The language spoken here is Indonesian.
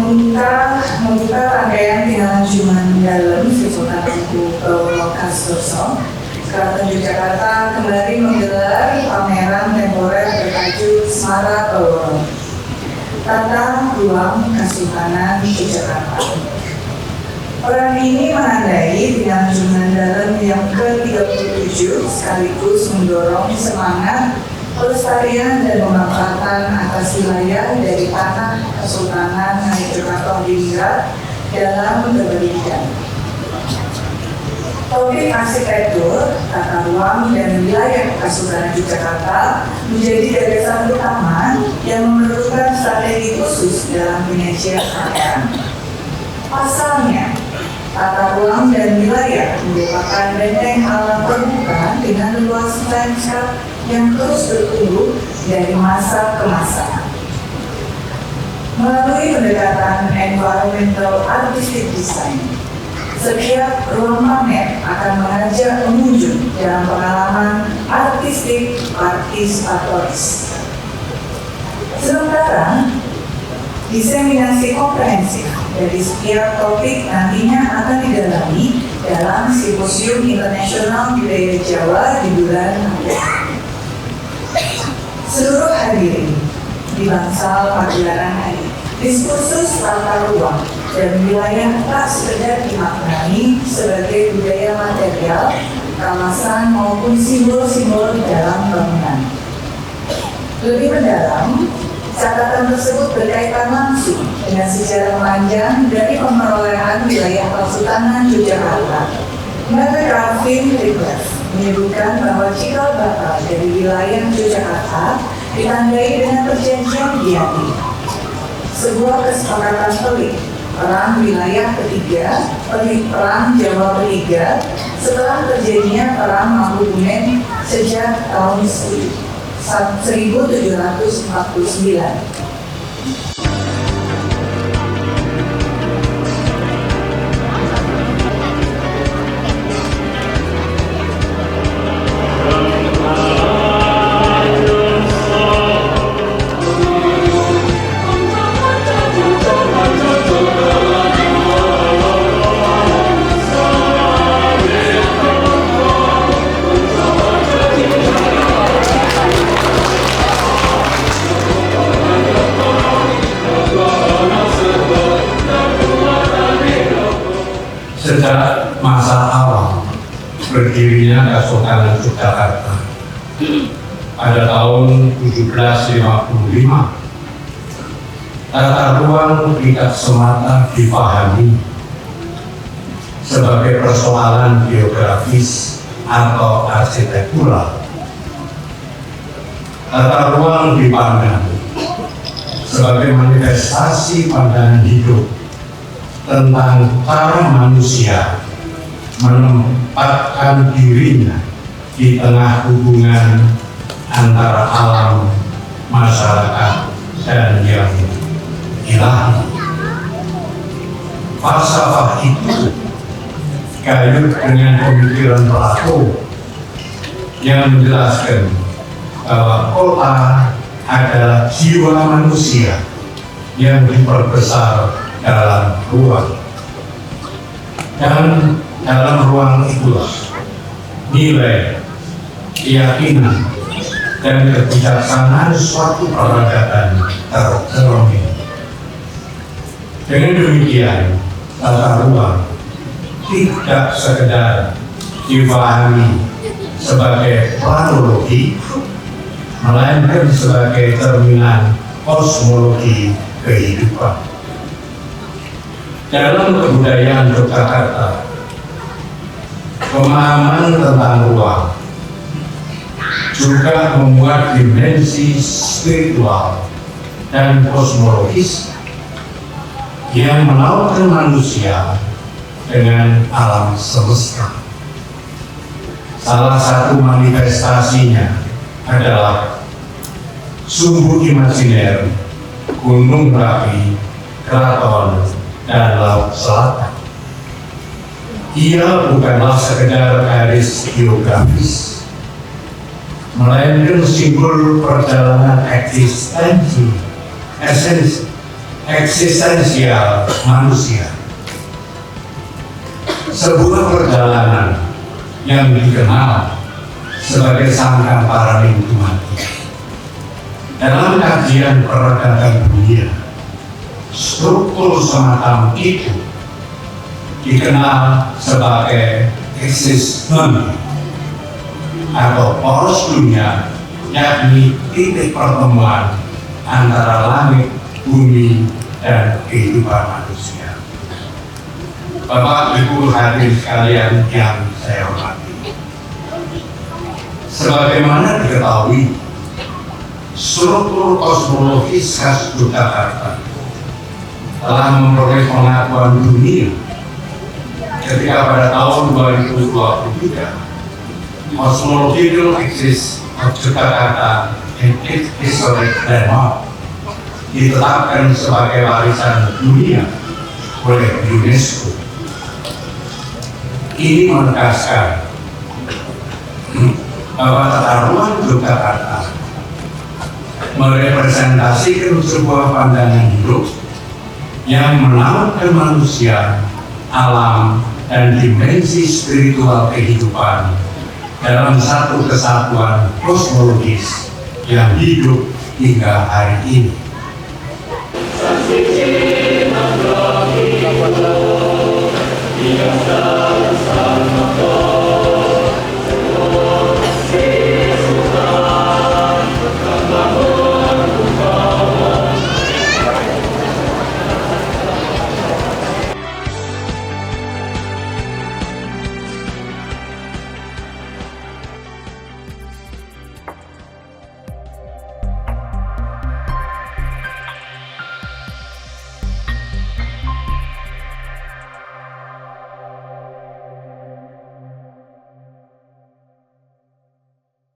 membuka rangkaian Tinggalan Juman Dalam Sri Sultan Hamengkubuwono Keraton Yogyakarta kembali menggelar pameran temporer bertajuk Smara Baworo, Tata Ruang Kesultanan Yogyakarta. Peran ini menandai Tinggalan Juman Dalam yang ke-37 sekaligus mendorong semangat pelestarian dan pemanfaatan atas wilayah dari tanah Kesultanan Yogyakarta dalam berbagai bidang. Topik arsitektur, tata ruang, dan wilayah Kesultanan Yogyakarta menjadi gagasan utama yang memerlukan strategi khusus dalam penyajian karya. Pasalnya, tata ruang dan wilayah merupakan benteng alam terbuka dengan luas lanskap yang terus bertumbuh dari masa ke masa. Melalui pendekatan environmental artistic design, setiap ruang pamer akan mengajak pengunjung dalam pengalaman artistik partisipatoris. Sementara, diseminasi komprehensif dari setiap topik nantinya akan didalami dalam Simposium Internasional Budaya Jawa di bulan April. Seluruh hadirin di Bangsal pagelaran hari, diskursus tata ruang dan wilayah tak sekedar dimaknai sebagai budaya material, kawasan maupun simbol-simbol dalam bangunan. Lebih mendalam, catatan tersebut berkaitan langsung dengan sejarah panjang dari pemerolehan wilayah Kesultanan Yogyakarta. Mary Calvin Rickles menyebutkan bahwa cikal bakal dari wilayah Yogyakarta ditandai dengan perjanjian Giati, sebuah kesepakatan pelik perang wilayah ketiga, perang Jawa ketiga setelah terjadinya perang Mangkubumen sejak tahun 1749. Sejak masa awal berdirinya Kesultanan Yogyakarta pada tahun 1755, tata ruang tidak semata dipahami sebagai persoalan geografis atau arsitektural. Tata ruang dipandang sebagai manifestasi pandangan hidup tentang cara manusia menempatkan dirinya di tengah hubungan antara alam, masyarakat, dan yang ilahi. Falsafah itu kait dengan pemikiran Plato yang menjelaskan bahwa kota adalah jiwa manusia yang diperbesar dalam ruang, dan dalam ruang itulah nilai, keyakinan, dan kebijaksanaan suatu peradaban tercermin. Dengan demikian, tata ruang tidak sekedar dipahami sebagai planologi, melainkan sebagai cerminan kosmologi kehidupan. Dalam kebudayaan Yogyakarta, pemahaman tentang ruang juga membuat dimensi spiritual dan kosmologis yang menautkan manusia dengan alam semesta. Salah satu manifestasinya adalah sumbu imajiner Gunung Merapi, Keraton, dan Laut Selatan. Ia bukanlah sekedar garis geografis, melainkan simbol perjalanan esensi eksistensial manusia. Sebuah perjalanan yang dikenal sebagai sangkar para minggu mati. Dalam kajian peradaban dunia, struktur semacam itu dikenal sebagai existence atau poros dunia, yakni titik pertemuan antara langit, bumi, dan kehidupan manusia. Bapak Ibu hadirin sekalian yang saya hormati, sebagaimana diketahui, struktur kosmologis khas Yogyakarta telah memperoleh pengakuan dunia ketika pada tahun 2023 Cosmological Axis of Yogyakarta and its Historic Landmark ditetapkan sebagai warisan dunia oleh UNESCO. Ini menegaskan bahwa tata ruang Yogyakarta merepresentasikan sebuah pandangan hidup yang menautkan manusia, alam, dan dimensi spiritual kehidupan dalam satu kesatuan kosmologis yang hidup hingga hari ini.